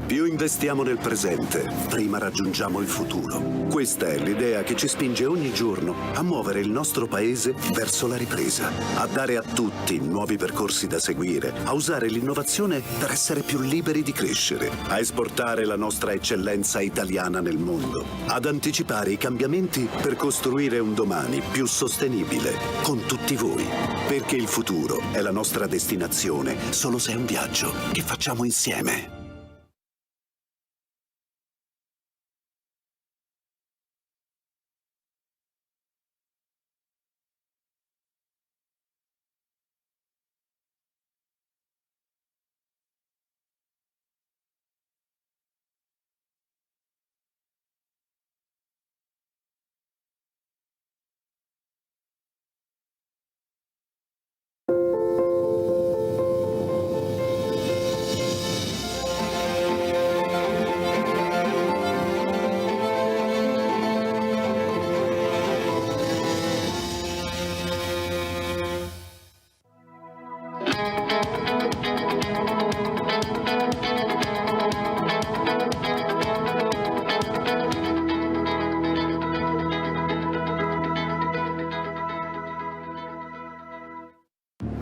Più investiamo nel presente, prima raggiungiamo il futuro. Questa è l'idea che ci spinge ogni giorno a muovere il nostro paese verso la ripresa, a dare a tutti nuovi percorsi da seguire, a usare l'innovazione per essere più liberi di crescere, a esportare la nostra eccellenza italiana nel mondo, ad anticipare i cambiamenti per costruire un domani più sostenibile con tutti voi. Perché il futuro è la nostra destinazione, solo se è un viaggio che facciamo insieme.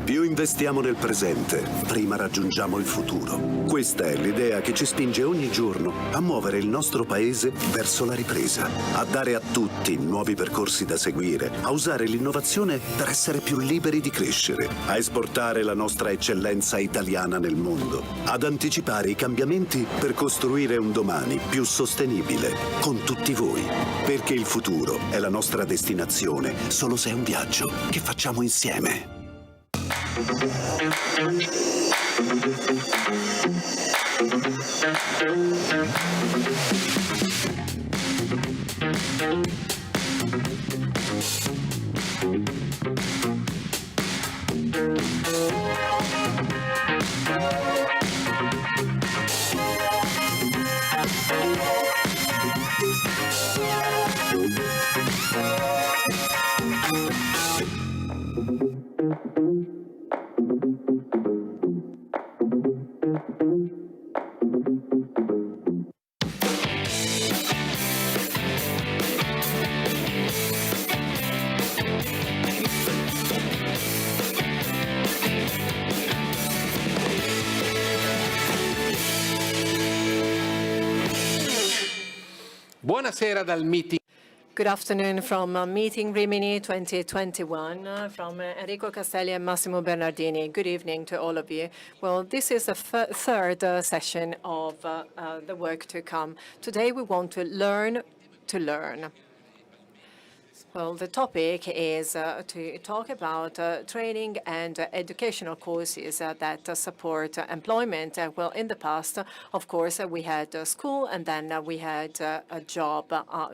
Più investiamo nel presente, prima raggiungiamo il futuro. Questa è l'idea che ci spinge ogni giorno a muovere il nostro paese verso la ripresa, a dare a tutti nuovi percorsi da seguire, a usare l'innovazione per essere più liberi di crescere, a esportare la nostra eccellenza italiana nel mondo, ad anticipare i cambiamenti per costruire un domani più sostenibile con tutti voi. Perché il futuro è la nostra destinazione, solo se è un viaggio che facciamo insieme. Buonasera dal meeting. Good afternoon from Meeting Rimini 2021 from Enrico Castelli and Massimo Bernardini. Good evening to all of you. Well, this is the third session of the work to come. Today we want to learn to learn. Well, the topic is to talk about training and educational courses that support employment. Well, in the past, of course, we had school and then we had a job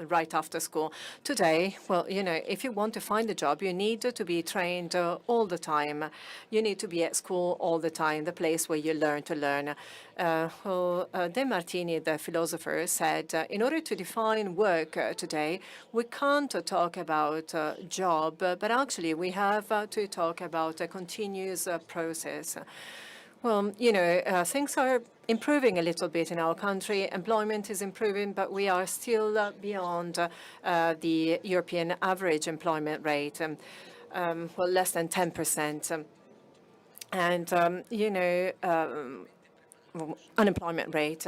right after school. Today, well, you know, if you want to find a job, you need to be trained all the time. You need to be at school all the time, the place where you learn to learn. De Martini, the philosopher, said, in order to define work today, we can't talk about job, but actually we have to talk about a continuous process. Well, you know, things are improving a little bit in our country. Employment is improving, but we are still beyond the European average employment rate, well, less than 10%. And, you know, unemployment rate.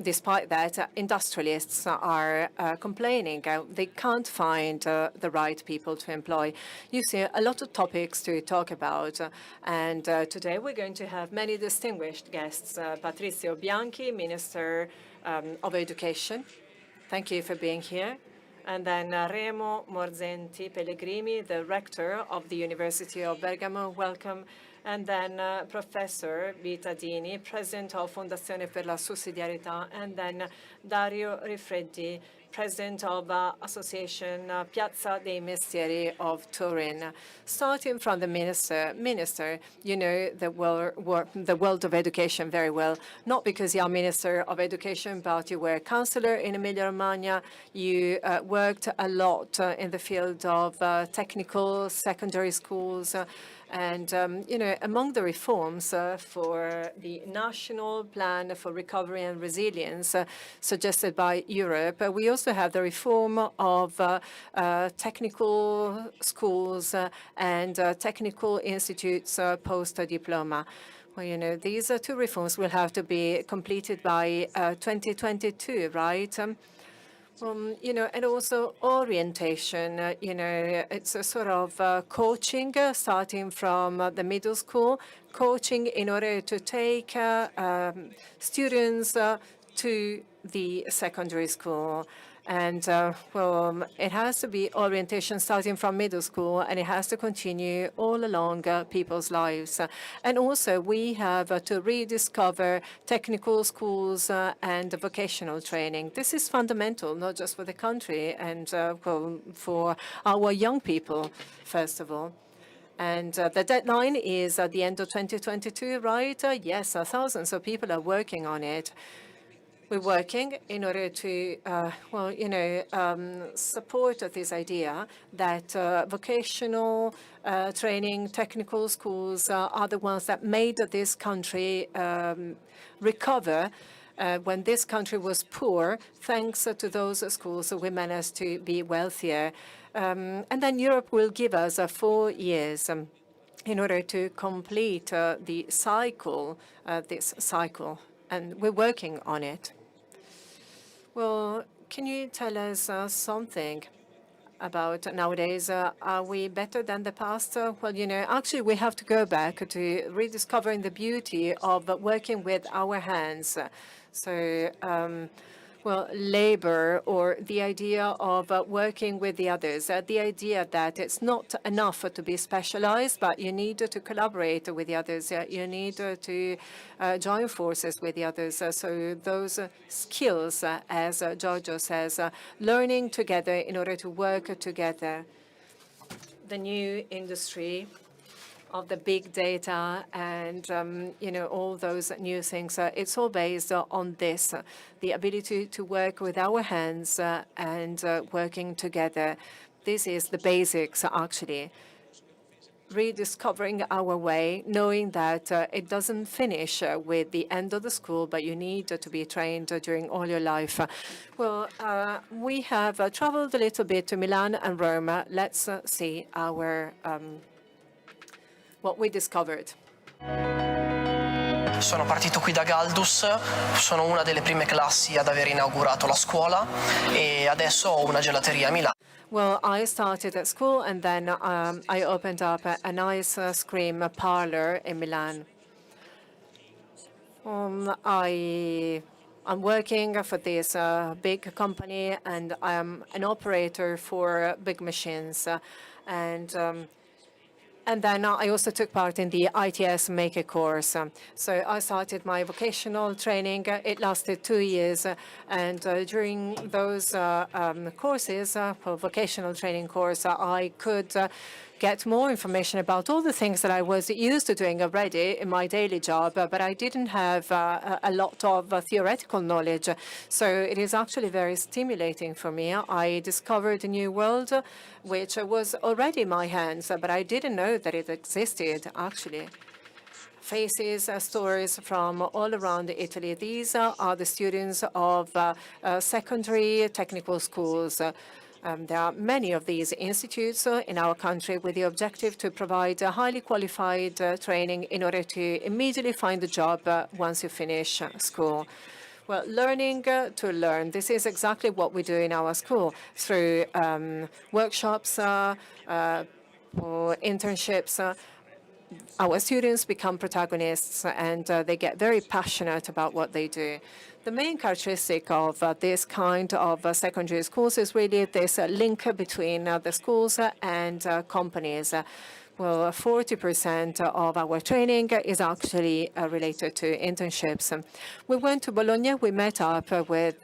Despite that, industrialists are complaining. They can't find the right people to employ. You see, a lot of topics to talk about. And today we're going to have many distinguished guests. Patrizio Bianchi, Minister of Education. Thank you for being here. And then Remo, Morzenti, Pellegrini, the Rector of the University of Bergamo. Welcome. And then Professor Vittadini, President of Fondazione per la Subsidiarity, and then Dario Odifreddi, president of Association Piazza dei Mestieri of Turin. Starting from the minister, you know the world of education very well, not because you are Minister of Education, but you were councillor in Emilia-Romagna. You worked a lot in the field of technical secondary schools, and, you know, among the reforms for the National Plan for Recovery and Resilience suggested by Europe, we also have the reform of technical schools and technical institutes post-diploma. Well, you know, these two reforms will have to be completed by 2022, right? You know, and also orientation, you know, it's a sort of coaching starting from the middle school, coaching in order to take students to the secondary school. And, well, it has to be orientation starting from middle school, and it has to continue all along people's lives. And also, we have to rediscover technical schools and vocational training. This is fundamental, not just for the country and, well, for our young people, first of all. And the deadline is at the end of 2022, right? Yes, thousands of people are working on it. We're working in order to, well, you know, support this idea that vocational training, technical schools are the ones that made this country recover when this country was poor. Thanks to those schools, we managed to be wealthier. And then Europe will give us 4 years in order to complete the cycle, this cycle. And we're working on it. Well, can you tell us something about nowadays? Are we better than the past? Well, you know, actually, we have to go back to rediscovering the beauty of working with our hands. So, well, labor, or the idea of working with the others, the idea that it's not enough to be specialized, but you need to collaborate with the others. You need to join forces with the others. So those skills, as Giorgio says, learning together in order to work together. The new industry of the big data and, you know, all those new things. It's all based on this, the ability to work with our hands and working together. This is the basics, actually. Rediscovering our way, knowing that it doesn't finish with the end of the school, but you need to be trained during all your life. Well, we have traveled a little bit to Milan and Rome. Let's see our what we discovered. Sono partito qui da Galdus, sono una delle prime classi ad aver inaugurato la scuola e adesso ho una gelateria a Milano. Well, I started at school and then I opened up a nice cream parlor in Milan. I'm working for this big company and I'm an operator for big machines. And then I also took part in the ITS Maker course. So I started my vocational training. It lasted 2 years. And during those courses, for vocational training course, I could get more information about all the things that I was used to doing already in my daily job, but I didn't have a lot of theoretical knowledge. So it is actually very stimulating for me. I discovered a new world, which was already in my hands, but I didn't know that it existed, actually. Faces, stories from all around Italy. These are the students of secondary technical schools. There are many of these institutes in our country with the objective to provide highly qualified training in order to immediately find a job once you finish school. Well, learning to learn. This is exactly what we do in our school through workshops or internships. Our students become protagonists and they get very passionate about what they do. The main characteristic of this kind of secondary schools is really this link between the schools and companies. Well, 40% of our training is actually related to internships. We went to Bologna. We met up with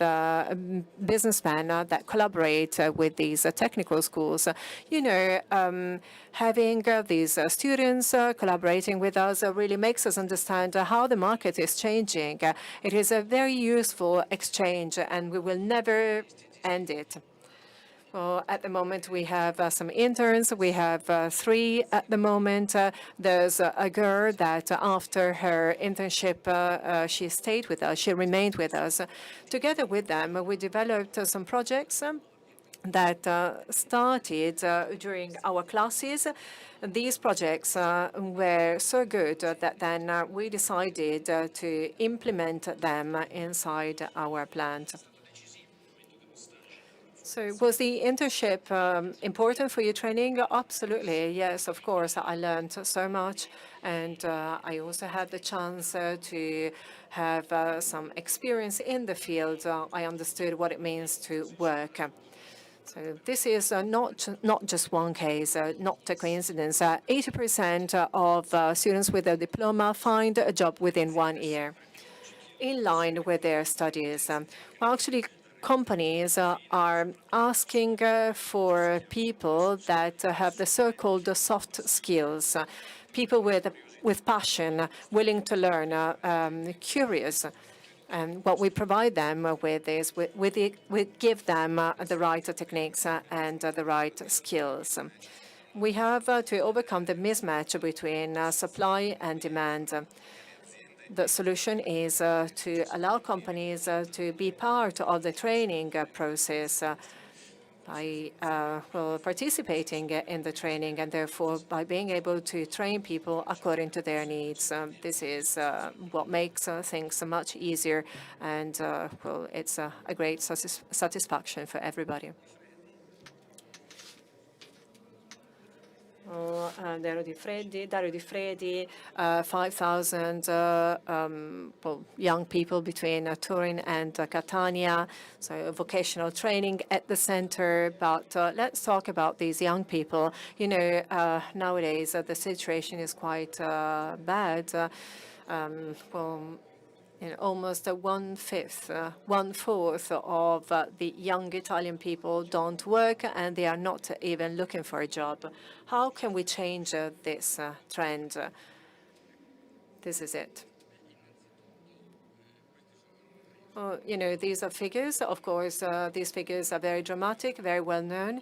businessmen that collaborate with these technical schools. Having these students collaborating with us really makes us understand how the market is changing. It is a very useful exchange, and we will never end it. Well, at the moment, we have some interns. We have 3 at the moment. There's a girl that after her internship, she stayed with us. She remained with us. Together with them, we developed some projects that started during our classes. These projects were so good that then we decided to implement them inside our plant. So was the internship important for your training? Absolutely, yes, of course. I learned so much, and I also had the chance to have some experience in the field. I understood what it means to work. So this is not just one case, not a coincidence. 80% of students with a diploma find a job within 1 year, in line with their studies. Well, actually, companies are asking for people that have the so-called soft skills, people with passion, willing to learn, curious. And what we provide them with is we give them the right techniques and the right skills. We have to overcome the mismatch between supply and demand. The solution is to allow companies to be part of the training process by participating in the training, and therefore by being able to train people according to their needs. This is what makes things much easier, and it's a great satisfaction for everybody. Dario Odifreddi, 5,000 young people between Turin and Catania, so vocational training at the center. But let's talk about these young people. Nowadays the situation is quite bad. Almost one-fourth of the young Italian people don't work, and they are not even looking for a job. How can we change this trend? This is it. These are figures. Of course, these figures are very dramatic, very well known.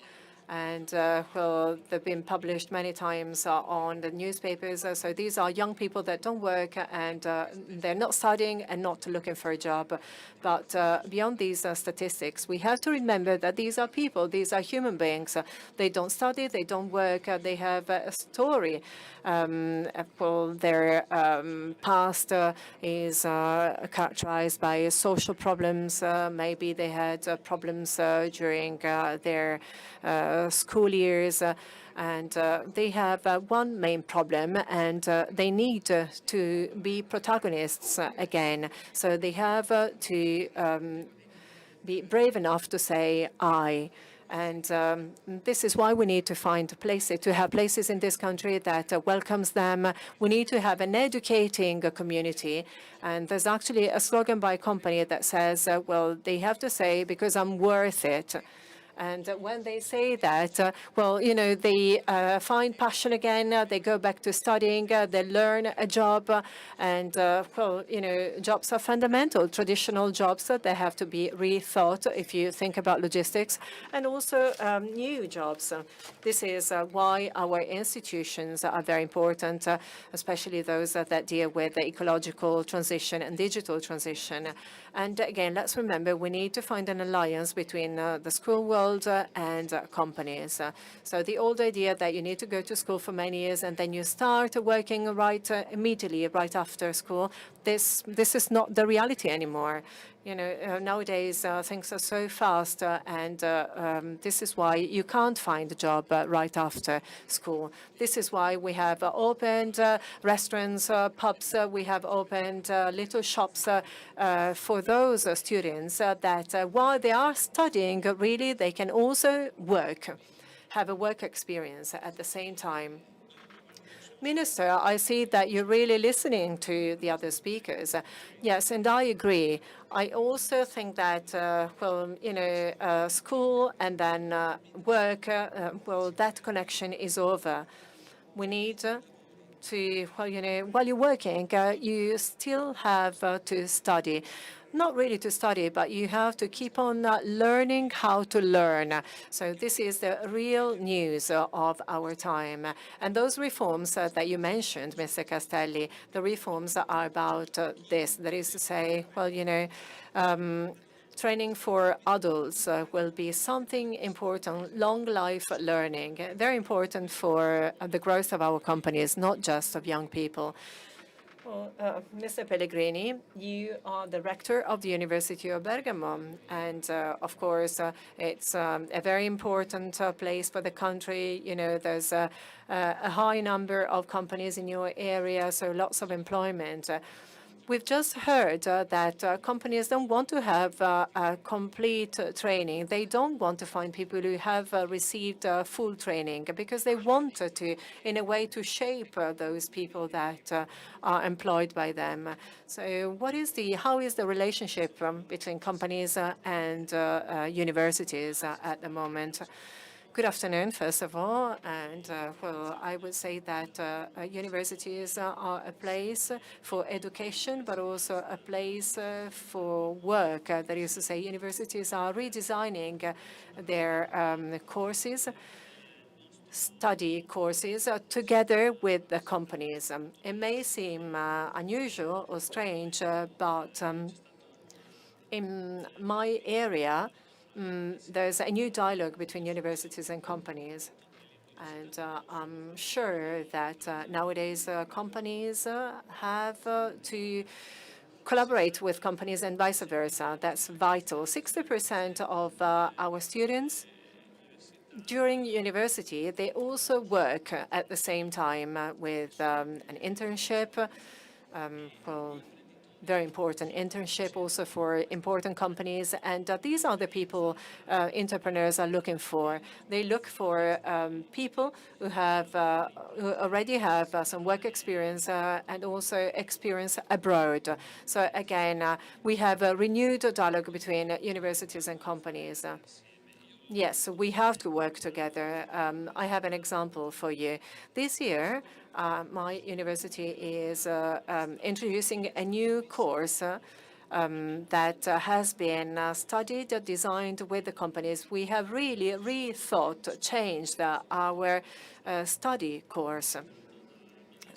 And they've been published many times on the newspapers. So these are young people that don't work, and they're not studying and not looking for a job. But beyond these statistics, we have to remember that these are people, these are human beings. They don't study, they don't work, they have a story. Their past is characterized by social problems. Maybe they had problems during their school years, and they have one main problem, and they need to be protagonists again. So they have to be brave enough to say I. And this is why we need to find places, to have places in this country that welcomes them. We need to have an educating community. And there's actually a slogan by a company that says, well, they have to say, because I'm worth it. And when they say that, they find passion again, they go back to studying, they learn a job, and, jobs are fundamental. Traditional jobs, they have to be rethought if you think about logistics, and also new jobs. This is why our institutions are very important, especially those that deal with the ecological transition and digital transition. And again, let's remember, we need to find an alliance between the school world and companies. So the old idea that you need to go to school for many years and then you start working immediately right after school, this is not the reality anymore. Nowadays things are so fast, and this is why you can't find a job right after school. This is why we have opened restaurants, pubs. We have opened little shops for those students that while they are studying, really they can also work, have a work experience at the same time. Minister, I see that you're really listening to the other speakers. Yes, and I agree. I also think that, school and then work, well, that connection is over. We need to, while you're working, you still have to study. Not really to study, but you have to keep on learning how to learn. So this is the real news of our time. And those reforms that you mentioned, Mr. Castelli, the reforms are about this. That is to say, training for adults will be something important, long life learning, very important for the growth of our companies, not just of young people. Well, Mr. Pellegrini, you are the rector of the University of Bergamo, and of course, it's a very important place for the country. You know, there's a high number of companies in your area, so lots of employment. We've just heard that companies don't want to have a complete training. They don't want to find people who have received full training because they want to, in a way, to shape those people that are employed by them. So how is the relationship between companies and universities at the moment? Good afternoon, first of all, and I would say that universities are a place for education, but also a place for work. That is to say, universities are redesigning their courses, study courses, together with the companies. It may seem unusual or strange, but in my area, there's a new dialogue between universities and companies. And I'm sure that nowadays companies have to collaborate with companies and vice versa. That's vital. 60% of our students during university, they also work at the same time with an internship. Well, very important internship also for important companies. And these are the people entrepreneurs are looking for. They look for people who already have some work experience and also experience abroad. So again, we have a renewed dialogue between universities and companies. Yes, we have to work together. I have an example for you. This year, my university is introducing a new course that has been studied, designed with the companies. We have really rethought, changed our study course.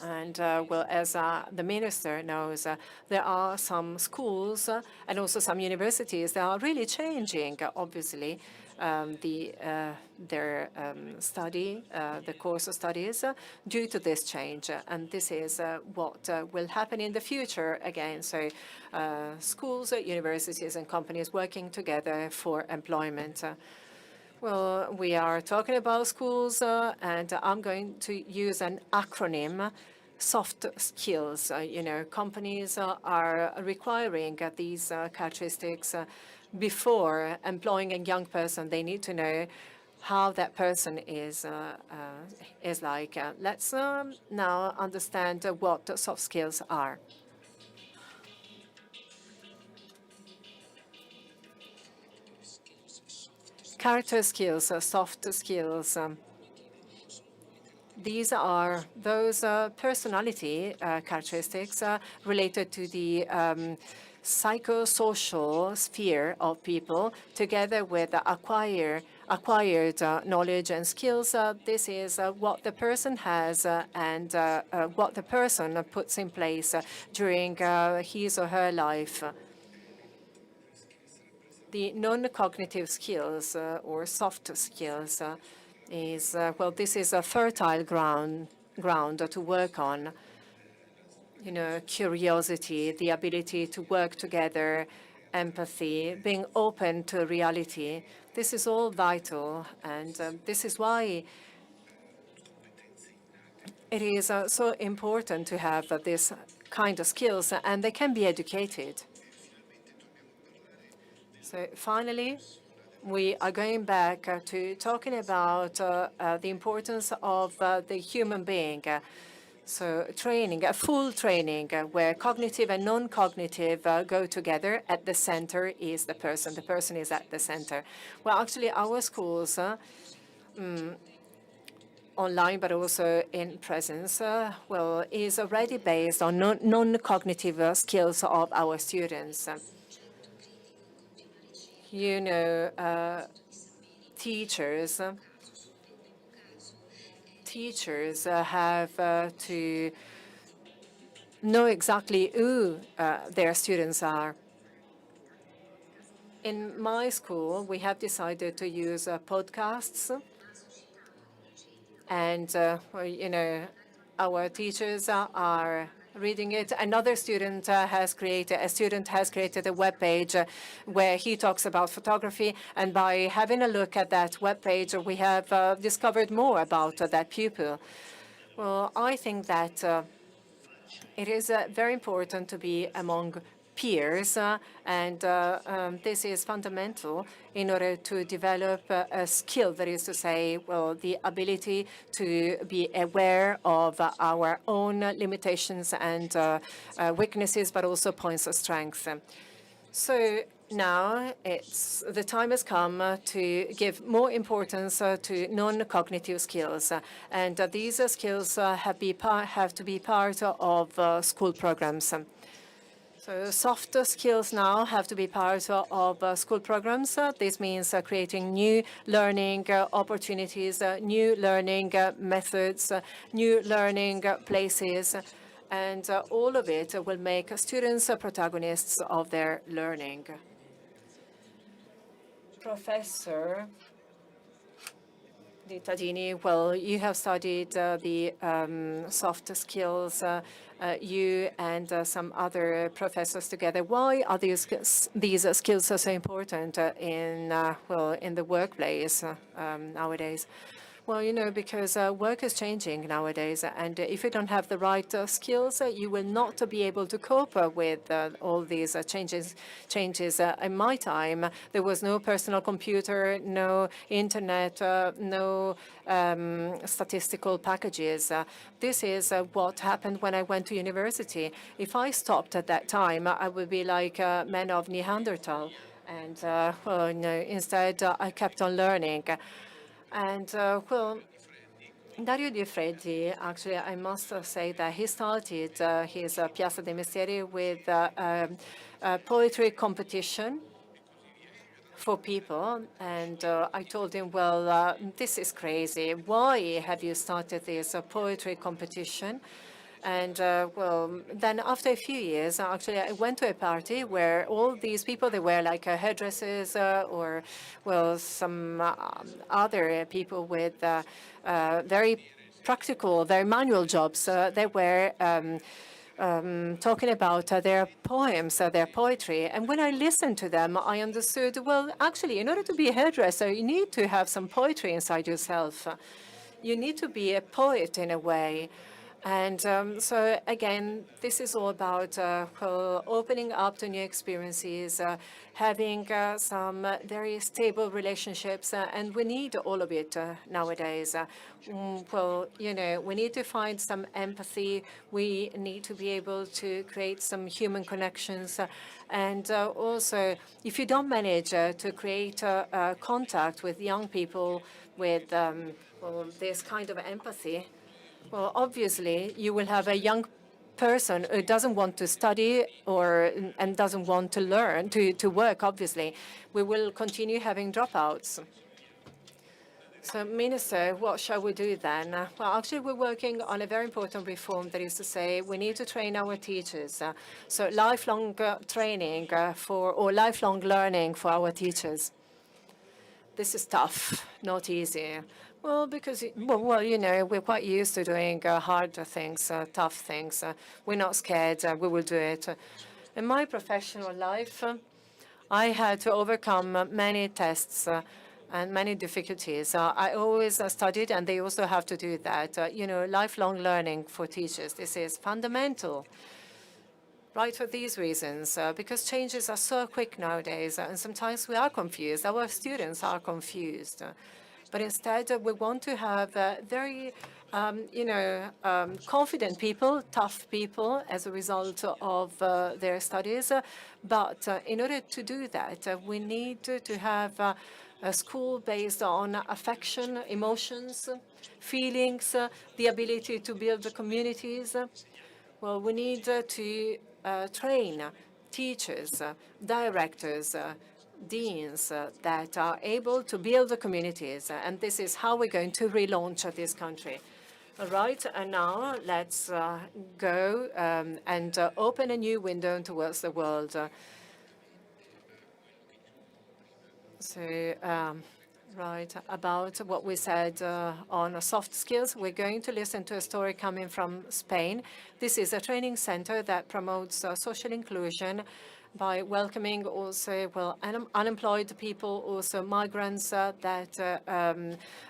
And as the minister knows, there are some schools and also some universities that are really changing, obviously, their study, the course of studies, due to this change. And this is what will happen in the future again. So schools, universities, and companies working together for employment. Well, we are talking about schools, and I'm going to use an acronym, soft skills. Companies are requiring these characteristics before employing a young person. They need to know how that person is like. Let's now understand what soft skills are. Character skills, soft skills. These are those personality characteristics related to the psychosocial sphere of people, together with acquired knowledge and skills. This is what the person has and what the person puts in place during his or her life. The non-cognitive skills or soft skills this is a fertile ground to work on. Curiosity, the ability to work together, empathy, being open to reality. This is all vital, and this is why it is so important to have this kind of skills, and they can be educated. So finally, we are going back to talking about the importance of the human being. So training, a full training where cognitive and non-cognitive go together. At the center is the person. The person is at the center. Well, actually, our schools, online but also in presence, well, is already based on non-cognitive skills of our students. You know, teachers have to know exactly who their students are. In my school, we have decided to use podcasts, and well, you know, our teachers are reading it. Another student has created a web page where he talks about photography, and by having a look at that web page, we have discovered more about that pupil. Well, I think that it is very important to be among peers, and this is fundamental in order to develop a skill, that is to say, well, the ability to be aware of our own limitations and weaknesses, but also points of strength. So now the time has come to give more importance to non-cognitive skills, and these skills have to be part of school programs. So soft skills now have to be part of school programs. This means creating new learning opportunities, new learning methods, new learning places, and all of it will make students protagonists of their learning. Professor Vittadini, well, you have studied the soft skills, you and some other professors together. Why are these skills so important in the workplace nowadays? Well, you know, because work is changing nowadays, and if you don't have the right skills, you will not be able to cope with all these changes. In my time, there was no personal computer, no internet, no statistical packages. This is what happened when I went to university. If I stopped at that time, I would be like a man of Neanderthal. And well, no, instead, I kept on learning. And well, Dario Odifreddi, actually, I must say that he started his Piazza dei Mestieri with a poetry competition for people. And I told him, well, this is crazy. Why have you started this poetry competition? And well, then after a few years, actually, I went to a party where all these people, they were like hairdressers or, well, some other people with very practical, very manual jobs. They were talking about their poems, their poetry. And when I listened to them, I understood, well, actually, in order to be a hairdresser, you need to have some poetry inside yourself. You need to be a poet in a way. And so, again, this is all about opening up to new experiences, having some very stable relationships, and we need all of it nowadays. Well, you know, we need to find some empathy. We need to be able to create some human connections. And also, if you don't manage to create contact with young people with well, this kind of empathy, well, obviously, you will have a young person who doesn't want to study and doesn't want to learn, to work, obviously. We will continue having dropouts. So, Minister, what shall we do then? Well, actually, we're working on a very important reform, that is to say, we need to train our teachers. So lifelong training or lifelong learning for our teachers. This is tough, not easy. Well, because, well, you know, we're quite used to doing hard things, tough things. We're not scared. We will do it. In my professional life, I had to overcome many tests and many difficulties. I always studied, and they also have to do that. You know, lifelong learning for teachers. This is fundamental. Right, for these reasons, because changes are so quick nowadays, and sometimes we are confused. Our students are confused. but instead we want to have very confident people, tough people as a result of their studies. But in order to do that, we need to have a school based on affection, emotions, feelings, the ability to build the communities. Well, we need to train teachers, directors, deans that are able to build the communities. And this is how we're going to relaunch this country. All right, and now let's go and open a new window towards the world. Right, about what we said on soft skills, we're going to listen to a story coming from Spain. This is a training center that promotes social inclusion by welcoming also, well, unemployed people, also migrants that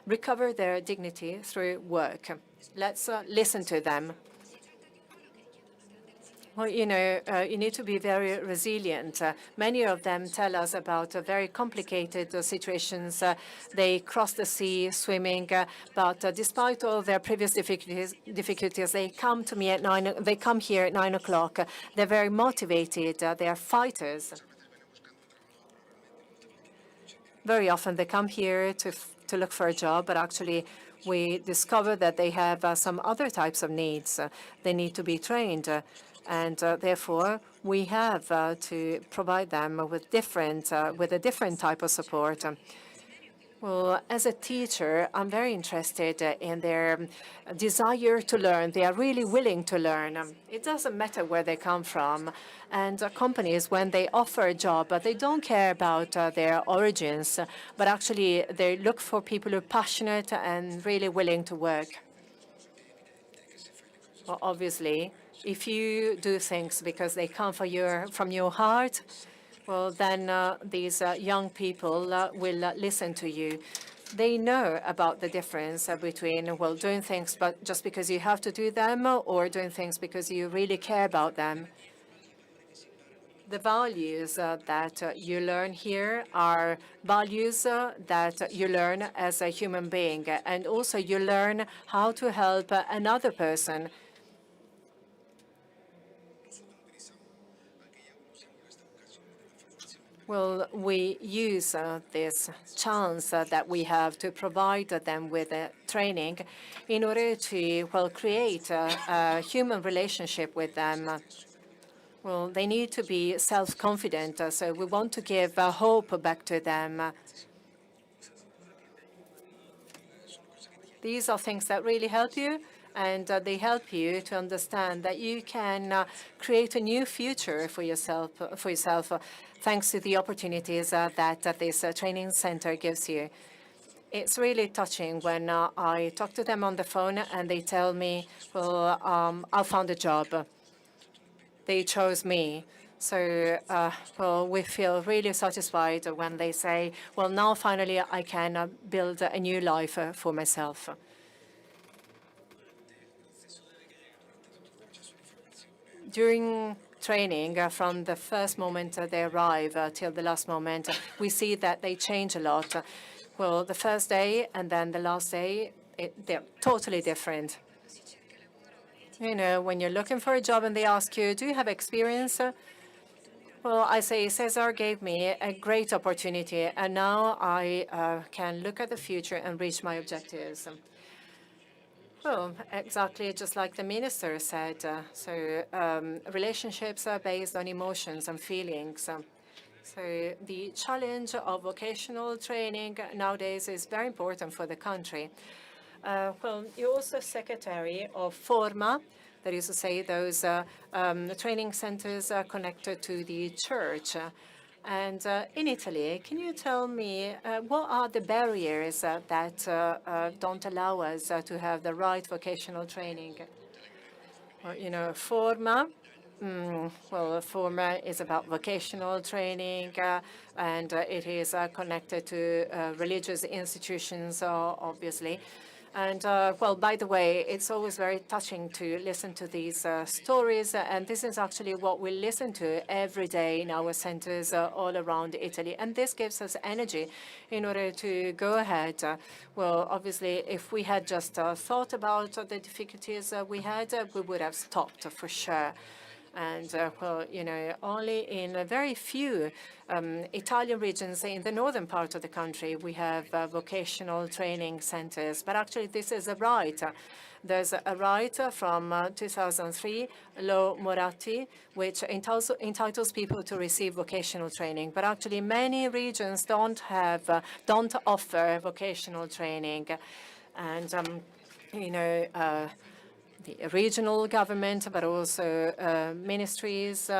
recover their dignity through work. Let's listen to them. Well, you need to be very resilient. Many of them tell us about very complicated situations. They cross the sea swimming, but despite all their previous difficulties, they come to me at 9. They come here at 9 o'clock. They're very motivated. They are fighters. Very often they come here to look for a job, but actually we discover that they have some other types of needs. They need to be trained. And therefore, we have to provide them with a different type of support. Well, as a teacher, I'm very interested in their desire to learn. They are really willing to learn. It doesn't matter where they come from. And companies, when they offer a job, they don't care about their origins, but actually they look for people who are passionate and really willing to work. Well, obviously, if you do things because they come from your heart, well, then these young people will listen to you. They know about the difference between, well, doing things but just because you have to do them or doing things because you really care about them. The values that you learn here are values that you learn as a human being, and also you learn how to help another person. Well, we use this chance that we have to provide them with training in order to, well, create a human relationship with them. Well, they need to be self-confident, so we want to give hope back to them. These are things that really help you, and they help you to understand that you can create a new future for yourself, thanks to the opportunities that this training center gives you. It's really touching when I talk to them on the phone and they tell me, well, I found a job. They chose me. So, well, we feel really satisfied when they say, well, now finally I can build a new life for myself. During training, from the first moment they arrive till the last moment, we see that they change a lot. Well, the first day and then the last day, they're totally different. You know, when you're looking for a job and they ask you, do you have experience? Well, I say, Cesar gave me a great opportunity, and now I can look at the future and reach my objectives. Well, exactly just like the minister said. Relationships are based on emotions and feelings. So the challenge of vocational training nowadays is very important for the country. Well, you're also secretary of Forma, that is to say those training centers are connected to the church. And in Italy, can you tell me what are the barriers that don't allow us to have the right vocational training? Well, you know, Forma. Well, Forma is about vocational training, and it is connected to religious institutions, obviously. And, well, by the way, it's always very touching to listen to these stories, and this is actually what we listen to every day in our centers all around Italy. And this gives us energy in order to go ahead. Well, obviously, if we had just thought about the difficulties we had, we would have stopped for sure. And, well, you know, only in a very few Italian regions in the northern part of the country, we have vocational training centers. But actually, this is a right. There's a right from 2003, Law Moratti, which entitles people to receive vocational training. But actually, many regions don't offer vocational training. And, you know, the regional government, but also ministries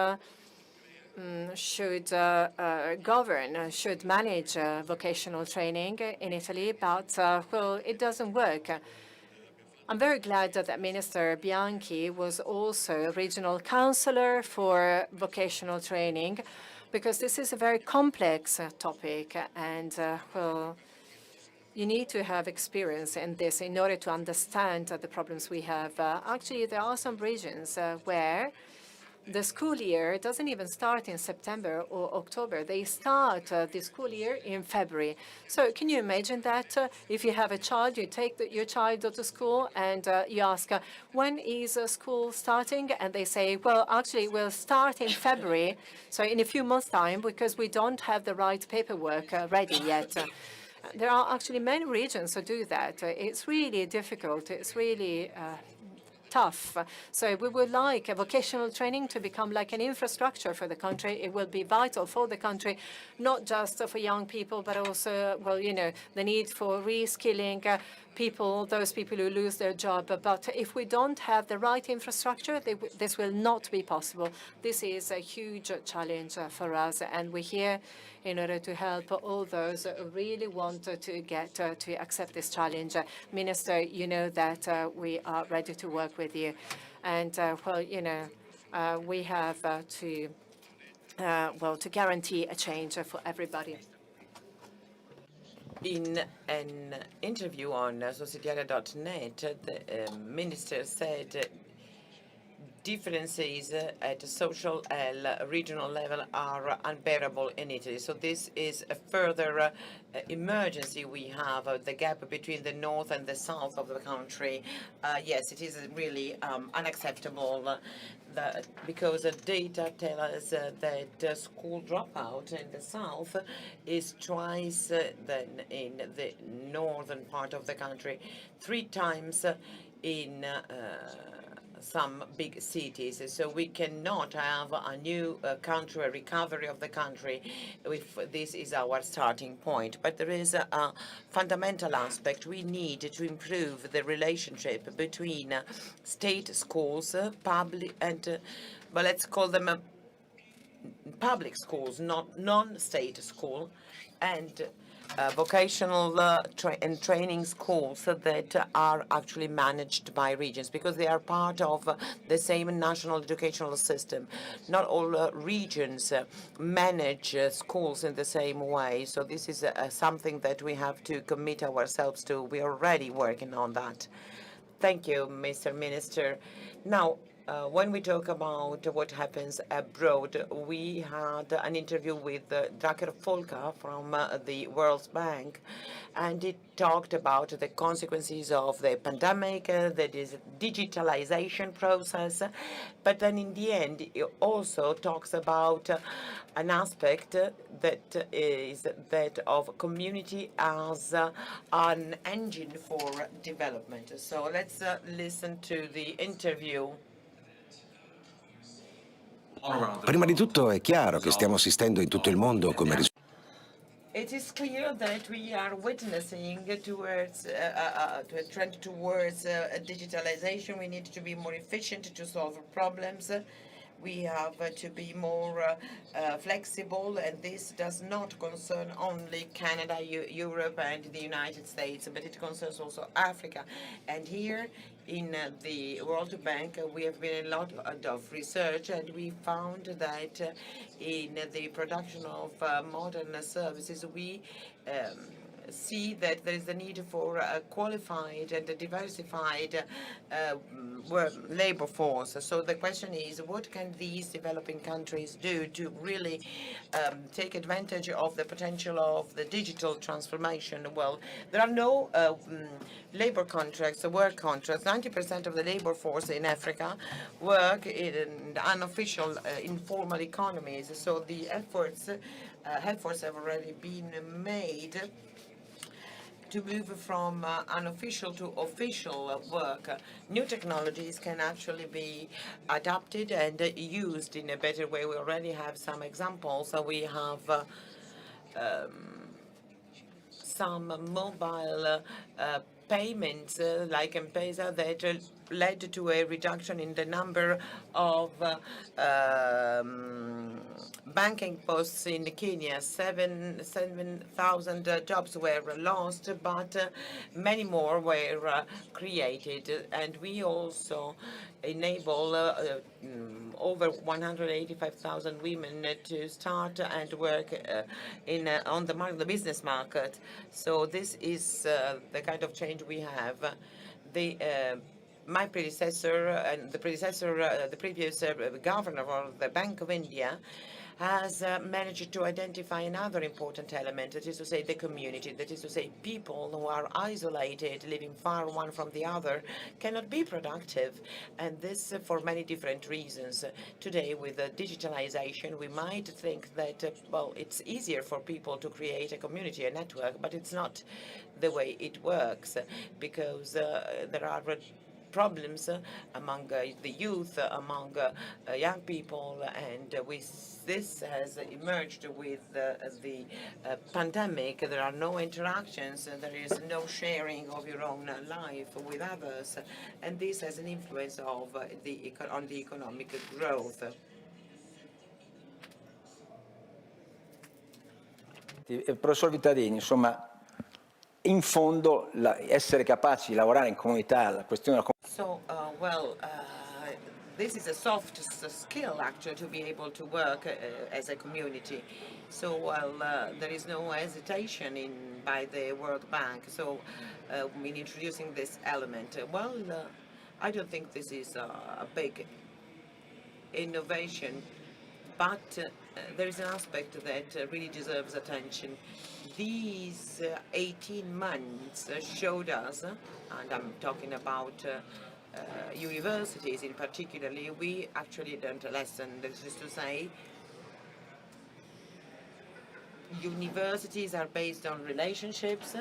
should govern, should manage vocational training in Italy, but, well, it doesn't work. I'm very glad that Minister Bianchi was also a regional councillor for vocational training, because this is a very complex topic, and, well, you need to have experience in this in order to understand the problems we have. Actually, there are some regions where the school year doesn't even start in September or October. They start the school year in February. So can you imagine that? If you have a child, you take your child to school and you ask, when is school starting? And they say, well, actually, we'll start in February, so in a few months' time, because we don't have the right paperwork ready yet. There are actually many regions who do that. It's really difficult. It's really tough. So we would like vocational training to become like an infrastructure for the country. It will be vital for the country, not just for young people, but also, well, you know, the need for reskilling people, those people who lose their job. But if we don't have the right infrastructure, this will not be possible. This is a huge challenge for us, and we're here in order to help all those who really want to get to accept this challenge. Minister, you know that we are ready to work with you. And, well, you know, we have to guarantee a change for everybody. In an interview on Subsidiarity.net, the minister said differences at the social and regional level are unbearable in Italy. So this is a further emergency we have, the gap between the north and the south of the country. Yes, it is really unacceptable because data tell us that school dropout in the south is twice than in the northern part of the country, 3 times in some big cities. So we cannot have a new country, a recovery of the country, if this is our starting point. But there is a fundamental aspect. We need to improve the relationship between state schools, public and, well, let's call them public schools, not non-state school, and vocational and training schools that are actually managed by regions, because they are part of the same national educational system. Not all regions manage schools in the same way, so this is something that we have to commit ourselves to. We are already working on that. Thank you, Mr. Minister. Now, when we talk about what happens abroad, we had an interview with Dr. Folka from the World Bank, and it talked about the consequences of the pandemic, the digitalization process. But then in the end, it also talks about an aspect that is that of community as an engine for development. So let's listen to the interview. Prima di tutto è chiaro che stiamo assistendo in tutto il mondo come risultato. It is clear that we are witnessing towards a trend towards digitalization. We need to be more efficient to solve problems. We have to be more flexible, and this does not concern only Canada, Europe, and the United States, but it concerns also Africa. And here in the World Bank, we have been a lot of research, and we found that in the production of modern services, we see that there is a need for a qualified and a diversified labor force. So the question is, what can these developing countries do to really take advantage of the potential of the digital transformation? Well, there are no labor contracts, work contracts. 90% of the labor force in Africa work in unofficial, informal economies. So the efforts have already been made to move from unofficial to official work. New technologies can actually be adapted and used in a better way. We already have some examples. We have some mobile payments like M-Pesa that led to a reduction in the number of banking posts in Kenya. 7,000 jobs were lost, but many more were created. And we also enable over 185,000 women to start and work on the business market. So this is the kind of change we have. My predecessor and the previous governor of the Bank of India has managed to identify another important element, that is to say the community, that is to say people who are isolated, living far one from the other, cannot be productive, and this for many different reasons. Today, with digitalization, we might think that, well, it's easier for people to create a community, a network, but it's not the way it works, because there are problems among the youth, among young people, and this has emerged with the pandemic. There are no interactions, there is no sharing of your own life with others, and this has an influence on the economic growth. Professor Vittadini, insomma, in fondo essere capaci di lavorare in comunità, la questione. This is a soft skill, actually, to be able to work as a community. So there is no hesitation by the World Bank. So in introducing this element, I don't think this is a big innovation, but there is an aspect that really deserves attention. These 18 months showed us, and I'm talking about universities in particular, we actually learned a lesson. That is to say, universities are based on relationships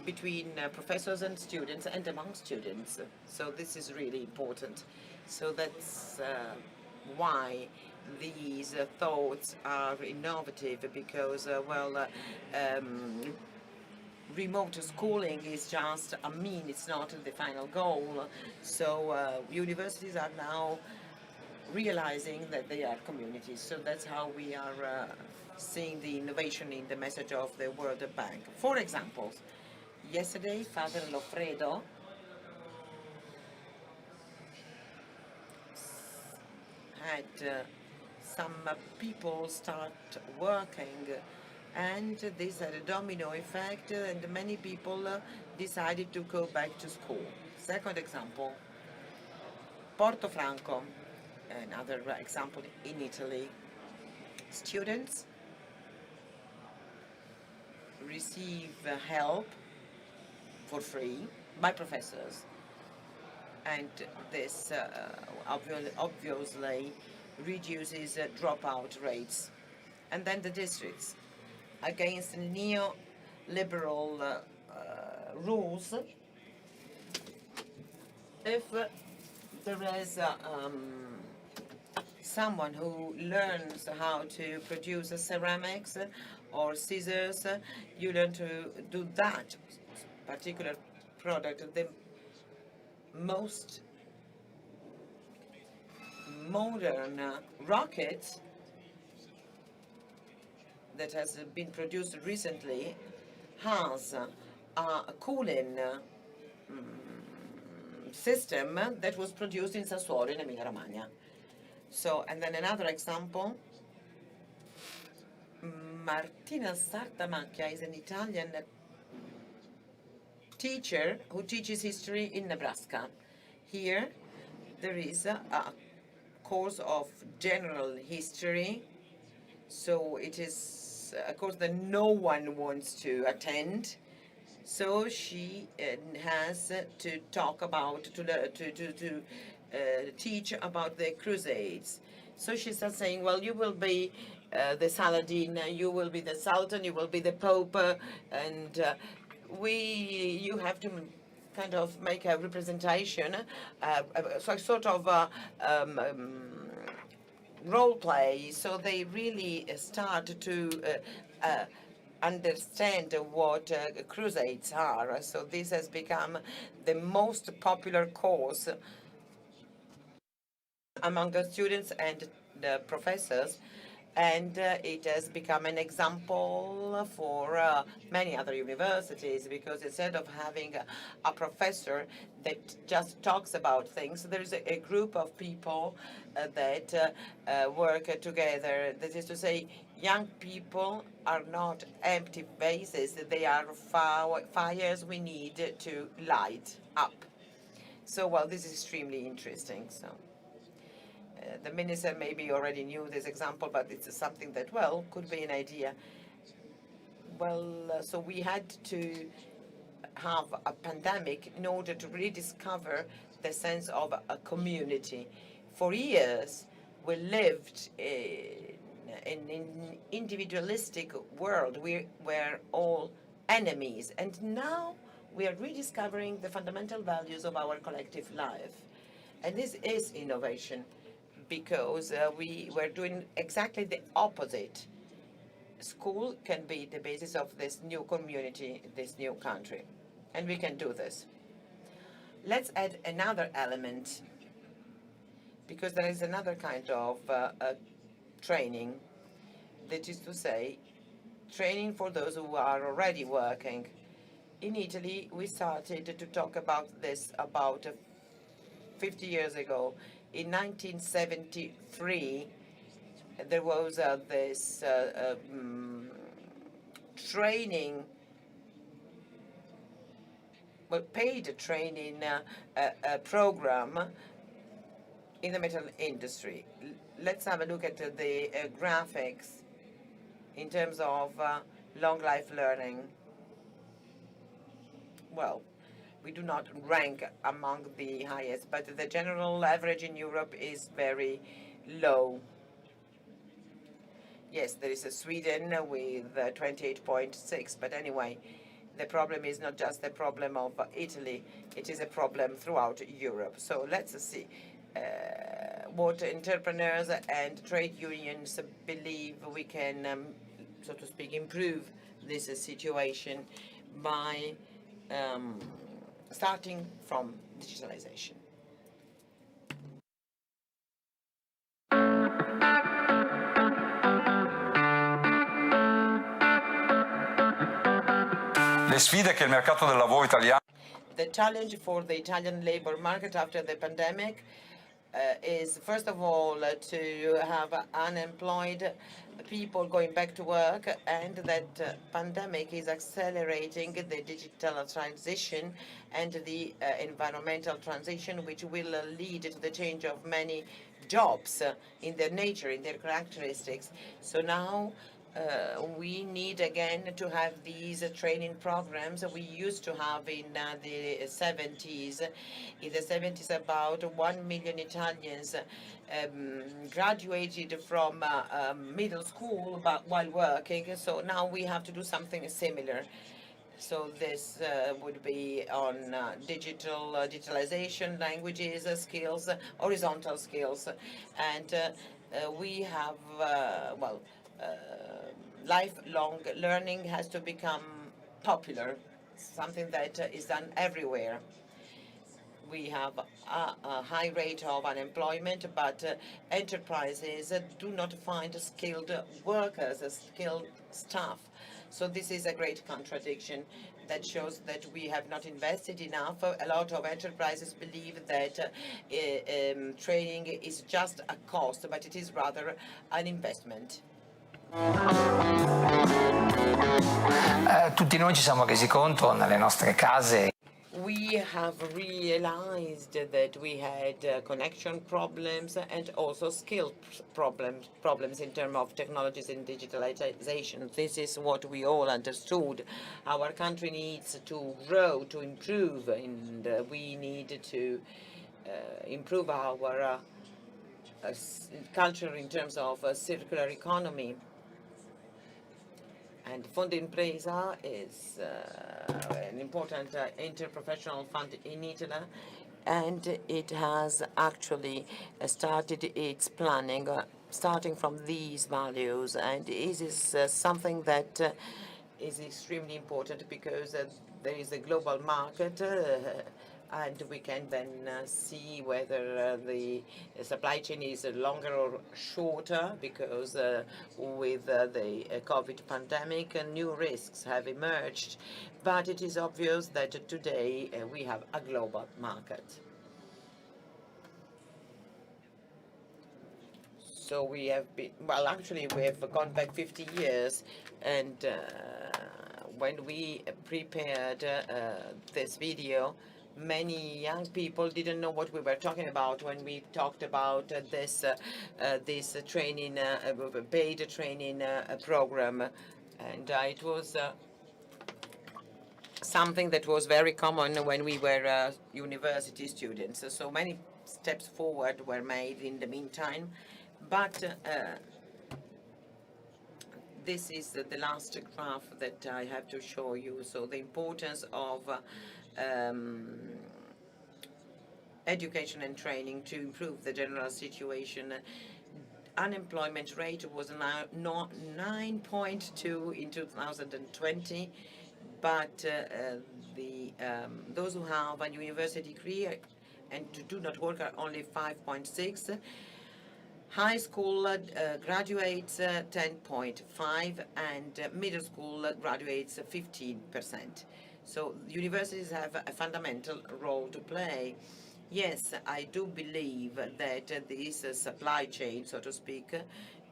between professors and students and among students. So this is really important. So that's why these thoughts are innovative, because remote schooling is just a mean, it's not the final goal. So universities are now realizing that they are communities. So that's how we are seeing the innovation in the message of the World Bank. For example, yesterday, Father Lofredo had some people start working, and this had a domino effect, and many people decided to go back to school. Second example, Portofranco, another example in Italy. Students receive help for free by professors, and this obviously reduces dropout rates. And then the districts, against neo-liberal rules, if there is someone who learns how to produce ceramics or scissors, you learn to do that particular product. The most modern rocket that has been produced recently has a cooling system that was produced in Sassuolo in Emilia-Romagna. So, and then another example, Martina Sartamacchia is an Italian teacher who teaches history in Nebraska. Here there is a course of general history, so it is a course that no one wants to attend. So she has to talk about, to teach about the Crusades. So she starts saying, well, you will be the Saladin, you will be the Sultan, you will be the Pope, and you have to kind of make a representation, so a sort of role play. So they really start to understand what crusades are. So this has become the most popular course among the students and the professors, and it has become an example for many other universities, because instead of having a professor that just talks about things, there's a group of people that work together. That is to say, young people are not empty vases, they are fires we need to light up. So, well, this is extremely interesting. So. The minister maybe already knew this example, but it's something that, well, could be an idea. Well, so we had to have a pandemic in order to rediscover the sense of a community. For years, we lived in an individualistic world. We were all enemies, and now we are rediscovering the fundamental values of our collective life. And this is innovation, because we were doing exactly the opposite. School can be the basis of this new community, this new country, and we can do this. Let's add another element, because there is another kind of training, that is to say, training for those who are already working. In Italy, we started to talk about this about 50 years ago. In 1973, there was this training, paid training program in the metal industry. Let's have a look at the graphics in terms of long life learning. Well, we do not rank among the highest, but the general average in Europe is very low. Yes, there is a Sweden with 28.6, but anyway, the problem is not just the problem of Italy, it is a problem throughout Europe. So let's see what entrepreneurs and trade unions believe we can, so to speak, improve this situation by starting from digitalization. Le sfide che il mercato del lavoro italiano. The challenge for the Italian labor market after the pandemic is, first of all, to have unemployed people going back to work, and that pandemic is accelerating the digital transition and the environmental transition, which will lead to the change of many jobs in their nature, in their characteristics. So now we need again to have these training programs we used to have in the 70s. In the 70s, about 1 million Italians graduated from middle school but while working. So now we have to do something similar. So this would be on digitalization, languages, skills, horizontal skills. And we have, lifelong learning has to become popular, something that is done everywhere. We have a high rate of unemployment, but enterprises do not find skilled workers, skilled staff. So this is a great contradiction that shows that we have not invested enough. A lot of enterprises believe that training is just a cost, but it is rather an investment. Tutti noi ci siamo resi conto nelle nostre case. We have realized that we had connection problems and also skill problems in terms of technologies and digitalization. This is what we all understood. Our country needs to grow, to improve, and we need to improve our culture in terms of circular economy. And Fondo Impresa is an important interprofessional fund in Italy, and it has actually started its planning starting from these values, and it is something that is extremely important because there is a global market and we can then see whether the supply chain is longer or shorter because with the COVID pandemic, new risks have emerged. But it is obvious that today we have a global market. So we have been, well, actually we have gone back 50 years, and when we prepared this video, many young people didn't know what we were talking about when we talked about this training, paid training program, and it was something that was very common when we were university students. So many steps forward were made in the meantime, but this is the last graph that I have to show you. So the importance of education and training to improve the general situation. Unemployment rate was now 9.2 in 2020, but those who have a university degree and do not work are only 5.6. High school graduates 10.5, and middle school graduates 15%. So universities have a fundamental role to play. Yes, I do believe that this supply chain, so to speak,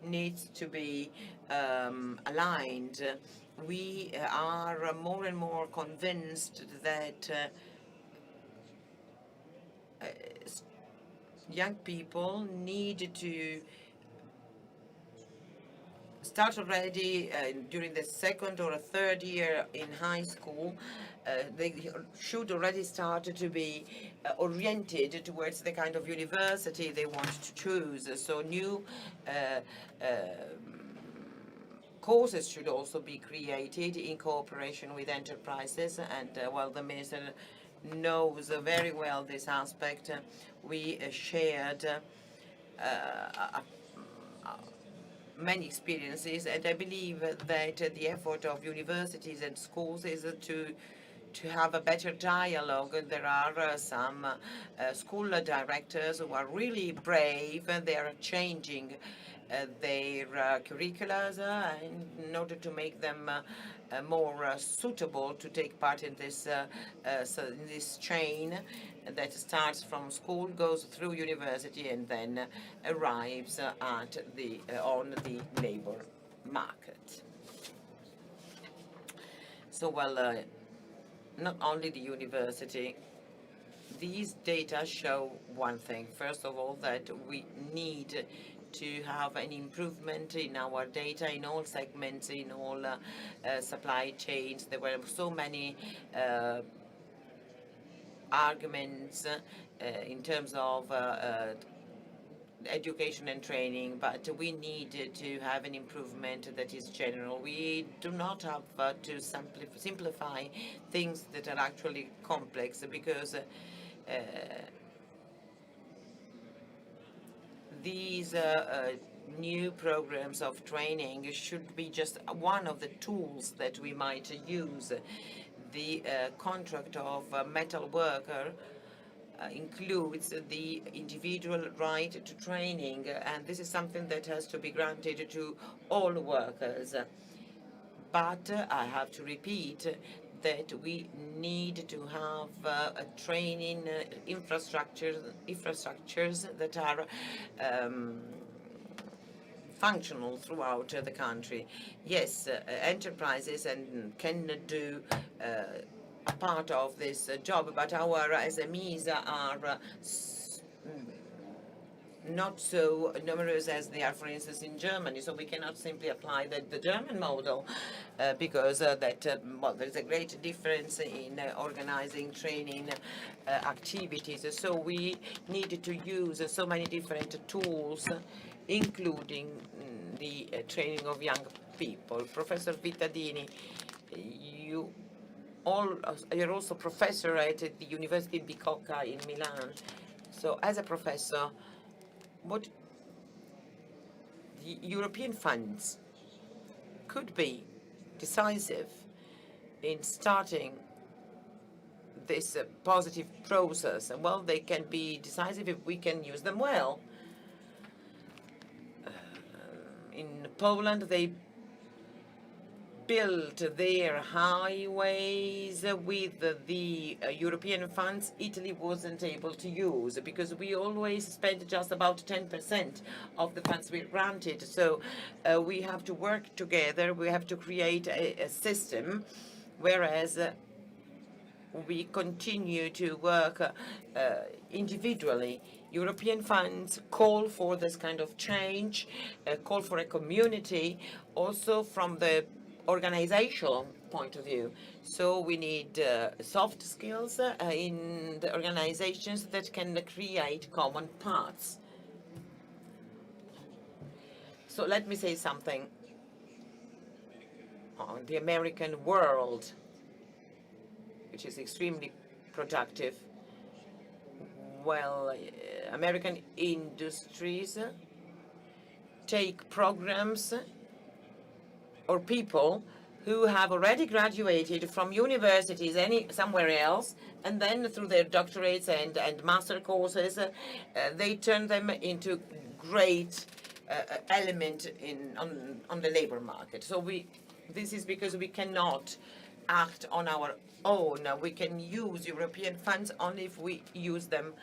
needs to be aligned. We are more and more convinced that young people need to start already during the second or third year in high school. They should already start to be oriented towards the kind of university they want to choose. So new courses should also be created in cooperation with enterprises, and while the minister knows very well this aspect, we shared many experiences, and I believe that the effort of universities and schools is to have a better dialogue. There are some school directors who are really brave. They are changing their curricula in order to make them more suitable to take part in this chain that starts from school, goes through university, and then arrives at on the labor market. So, well, not only the university. These data show one thing. First of all, that we need to have an improvement in our data in all segments, in all supply chains. There were so many arguments in terms of education and training, but we need to have an improvement that is general. We do not have to simplify things that are actually complex, because these new programs of training should be just one of the tools that we might use. The contract of a metal worker includes the individual right to training, and this is something that has to be granted to all workers. But I have to repeat that we need to have a training infrastructures that are functional throughout the country. Yes, enterprises can do a part of this job, but our SMEs are not so numerous as they are, for instance, in Germany. So we cannot simply apply the German model because well, there's a great difference in organizing training activities. So we need to use so many different tools, including the training of young people. Professor Vittadini, you're also professor at the University Bicocca in Milan. So as a professor, what the European funds could be decisive in starting this positive process. And well, they can be decisive if we can use them well. In Poland, they built their highways with the European funds Italy wasn't able to use, because we always spend just about 10% of the funds we granted. So we have to work together, we have to create a system, whereas we continue to work individually. European funds call for this kind of change, call for a community, also from the organizational point of view. So we need soft skills in the organizations that can create common paths. So let me say something on the American world, which is extremely productive. Well, American industries take programs or people who have already graduated from universities somewhere else, and then through their doctorates and master courses, they turn them into great element on the labor market. So this is because we cannot act on our own. We can use European funds only if we use them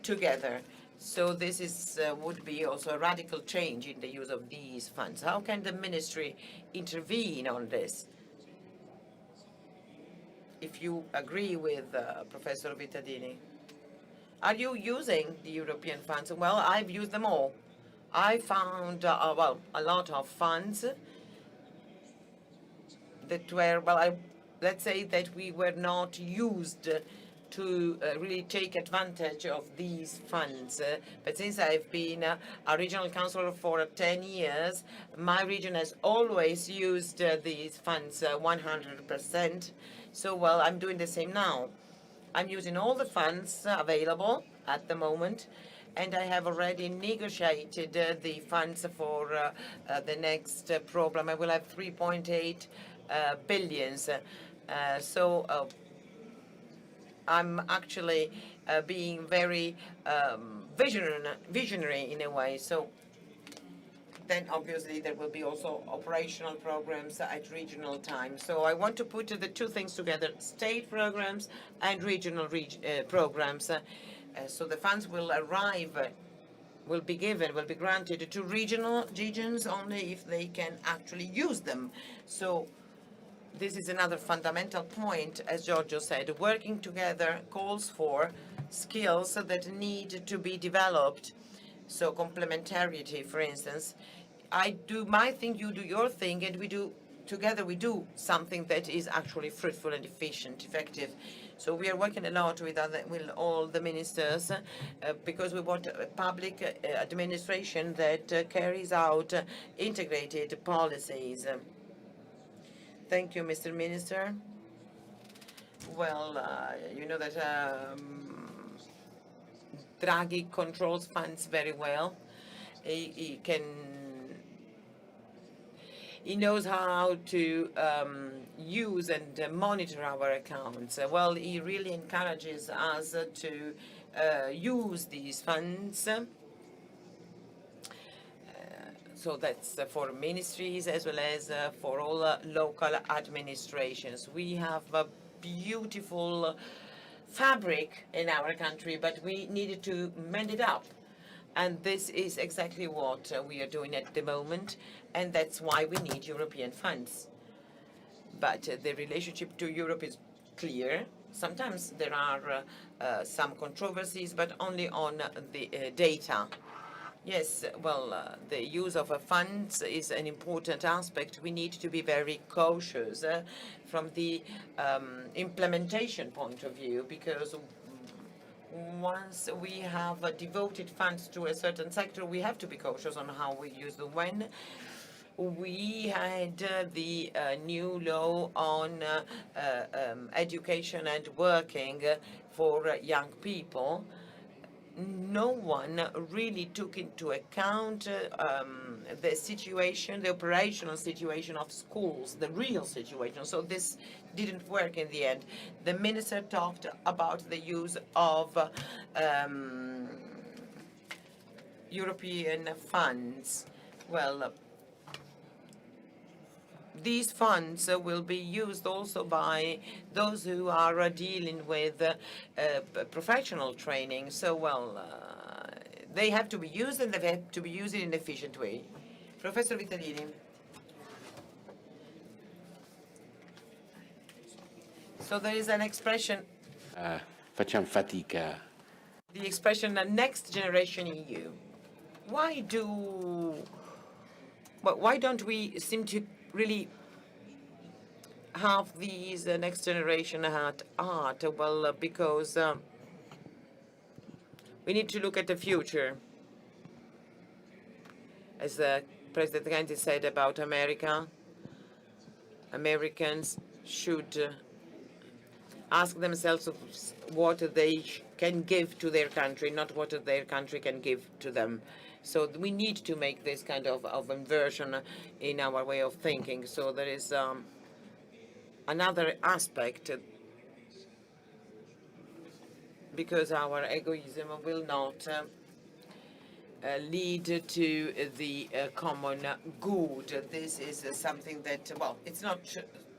together. So this would be also a radical change in the use of these funds. How can the ministry intervene on this? If you agree with Professor Vittadini, are you using the European funds? Well, I've used them all. I found well, a lot of funds that were, well, let's say that we were not used to really take advantage of these funds. But since I've been a regional councillor for 10 years, my region has always used these funds 100%. So, well, I'm doing the same now. I'm using all the funds available at the moment, and I have already negotiated the funds for the next program. I will have 3.8 billions. So I'm actually being very visionary in a way. So then obviously there will be also operational programs at regional time. So I want to put the two things together, state programs and regional programs. So the funds will will be granted to regions only if they can actually use them. So this is another fundamental point, as Giorgio said. Working together calls for skills that need to be developed. So complementarity, for instance. I do my thing, you do your thing, and together we do something that is actually fruitful and efficient, effective. So we are working a lot with all the ministers because we want a public administration that carries out integrated policies. Thank you, Mr. Minister. Well, you know that Draghi controls funds very well. He knows how to use and monitor our accounts. Well, he really encourages us to use these funds. So that's for ministries as well as for all local administrations. We have a beautiful fabric in our country, but we needed to mend it up. And this is exactly what we are doing at the moment, and that's why we need European funds. But the relationship to Europe is clear. Sometimes there are some controversies, but only on the data. Yes, well, the use of funds is an important aspect. We need to be very cautious from the implementation point of view, because once we have devoted funds to a certain sector, we have to be cautious on how we use them. When we had the new law on education and working for young people, no one really took into account the situation, the operational situation of schools, the real situation. So this didn't work in the end. The minister talked about the use of European funds. Well, these funds will be used also by those who are dealing with professional training. So, well, they have to be used, and they have to be used in an efficient way. Professor Vittadini. So there is an expression, Facciamo fatica. the expression next generation EU. Why don't we seem to really have these next generation at art? Well, because we need to look at the future. As President Gandhi said about America, Americans should ask themselves what they can give to their country, not what their country can give to them. So we need to make this kind of inversion in our way of thinking. So there is another aspect, because our egoism will not lead to the common good. This is something that, well, it's not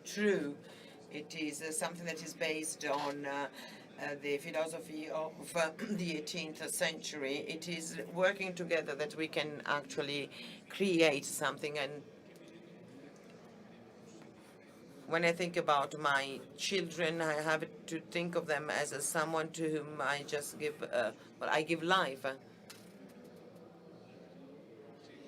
true. It is something that is based on the philosophy of the 18th century. It is working together that we can actually create something. And when I think about my children, I have to think of them as someone to whom I just give, I give life.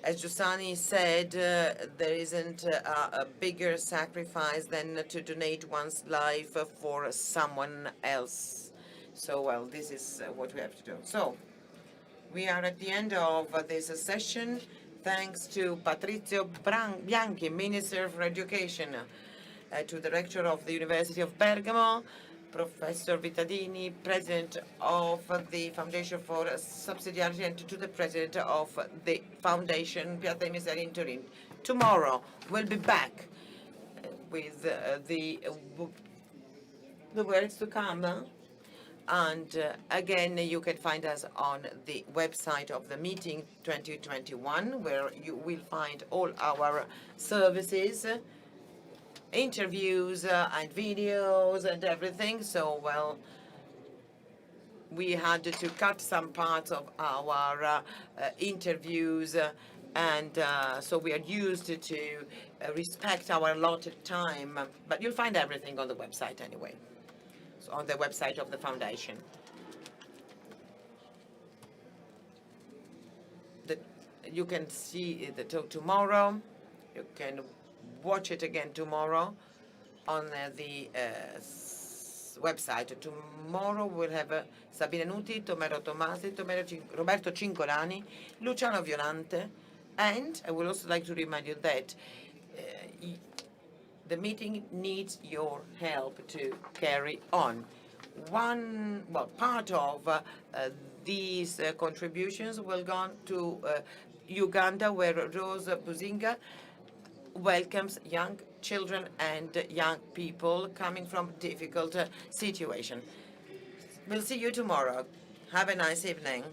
As Giussani said, there isn't a bigger sacrifice than to donate one's life for someone else. So, well, this is what we have to do. So, we are at the end of this session. Thanks to Patrizio Bianchi, Minister for Education, to the Rector of the University of Bergamo, Professor Vittadini, President of the Foundation for Subsidiarity, and to the President of the Foundation, Piazza Mestieri in Turin. Tomorrow, we'll be back with the words to come. And again, you can find us on the website of the meeting 2021, where you will find all our services, interviews and videos and everything. So, well, we had to cut some parts of our interviews, and so we are used to respect our allotted time. But you'll find everything on the website anyway, so on the website of the foundation. You can see the talk tomorrow. You can watch it again tomorrow on the website. Tomorrow we'll have Sabina Nuti, Tomero Tomasi, Roberto Cincolani, Luciano Violante, and I would also like to remind you that the meeting needs your help to carry on. Part of these contributions will go to Uganda, where Rose Buzinga welcomes young children and young people coming from difficult situations. We'll see you tomorrow. Have a nice evening.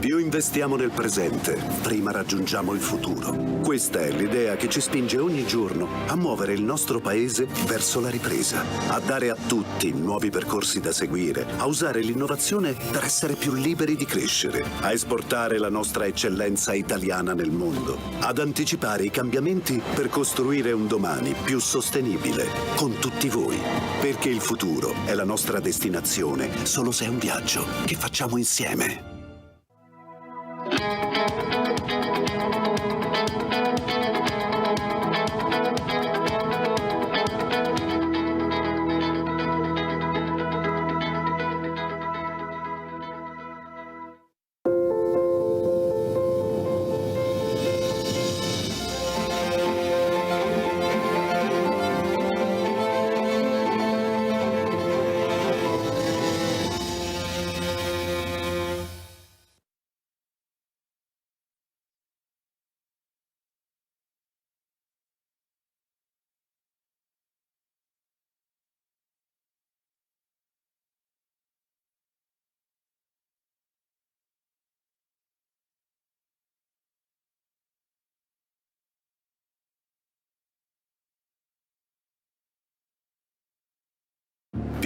Più investiamo nel presente, prima raggiungiamo il futuro. Questa è l'idea che ci spinge ogni giorno a muovere il nostro paese verso la ripresa, a dare a tutti nuovi percorsi da seguire, a usare l'innovazione per essere più liberi di crescere, a esportare la nostra eccellenza italiana nel mondo, ad anticipare i cambiamenti per costruire un domani più sostenibile con tutti voi. Perché il futuro è la nostra destinazione, solo se è un viaggio che facciamo insieme.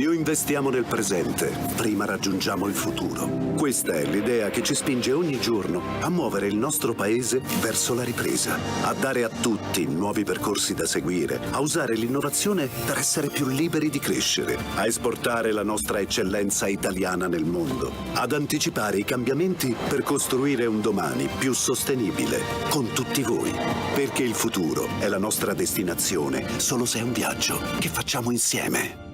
Più investiamo nel presente, prima raggiungiamo il futuro. Questa è l'idea che ci spinge ogni giorno a muovere il nostro paese verso la ripresa, a dare a tutti nuovi percorsi da seguire, a usare l'innovazione per essere più liberi di crescere, a esportare la nostra eccellenza italiana nel mondo, ad anticipare i cambiamenti per costruire un domani più sostenibile con tutti voi. Perché il futuro è la nostra destinazione, solo se è un viaggio che facciamo insieme.